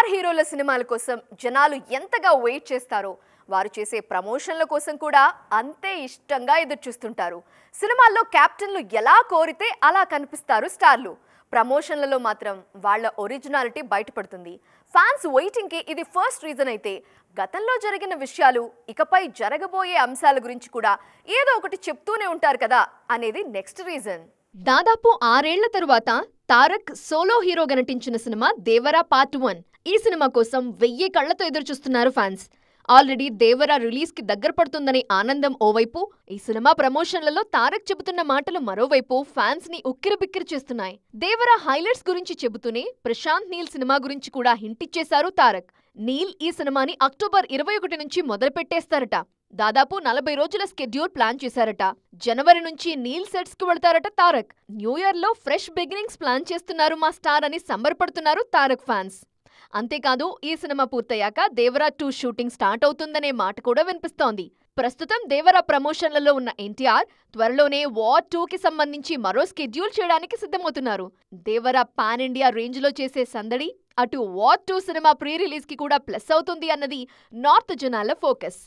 Star హీరోల సినిమాల కోసం జనాలు ఎంతగా వెయిట్ చేస్తారో వారు చేసే ప్రమోషన్ల కోసం కూడా అంతే ఇష్టంగా ఎదురుచూస్తుంటారు. సినిమాల్లో కెప్టెన్లు ఎలా కోరితే అలా కనిపిస్తారు స్టార్లు. ప్రమోషన్లలో మాత్రం వాళ్ళ ఒరిజినాలిటీ బయటపడుతుంది. ఫ్యాన్స్ వెయిటింగ్ కి ఇది ఫస్ట్ రీజన్ అయితే, గతంలో జరిగిన విషయాలు ఇకపై జరగబోయే అంశాల గురించి కూడా ఏదో ఒకటి చెప్తూనే ఉంటారు కదా అనేది నెక్స్ట్ రీజన్. దాదాపు 6 ఏళ్ల తరువాత తారక్ సోలో హీరోగా నటించిన సినిమా దేవరా పార్ట్ 1. ఈ సినిమా కోసం 1000 కళ్లతో ఎదురుచూస్తున్నారు ఫ్యాన్స్. ఆల్రెడీ దేవరా రిలీజ్ కి దగ్గర పడుతుందనే ఆనందం ఓవైపు, ఈ సినిమా ప్రమోషన్లలో తారక్ చెబుతున్న మాటలు మరోవైపు ఫ్యాన్స్ ని ఉక్కిరిబిక్కిరి చేస్తున్నాయి. దేవరా హైలైట్స్ గురించి చెబుతూనే ప్రశాంత్ నీల్ సినిమా గురించి కూడా హింట్ ఇచ్చేశారు తారక్. నీల్ ఈ సినిమాని అక్టోబర్ 21 నుంచి మొదలుపెట్టేస్తారట. దాదాపు 40 రోజుల స్కెడ్యూల్ ప్లాన్ చేశారట. జనవరి నుంచి నీల్ సెట్స్ కు వెళ్తారట తారక్. న్యూ ఇయర్ లో ఫ్రెష్ బిగినింగ్స్ ప్లాన్ చేస్తున్నారు మా స్టార్ అని సంబరపడుతున్నారు తారక్ ఫ్యాన్స్. అంతేకాదు, ఈ సినిమా పూర్తయ్యాక దేవరా 2 షూటింగ్ స్టార్ట్ అవుతుందనే మాట కూడా వినిపిస్తోంది. ప్రస్తుతం దేవరా ప్రమోషన్లలో ఉన్న ఎన్టీఆర్ త్వరలోనే వార్ 2 కి సంబంధించి మరో స్కెడ్యూల్ చేయడానికి సిద్ధమవుతున్నారు. దేవరా పాన్ ఇండియా రేంజ్ లో చేసే సందడి అటు వార్ 2 సినిమా ప్రీ రిలీజ్ కి కూడా ప్లస్ అవుతుంది అన్నది నార్త్ జనాల ఫోకస్.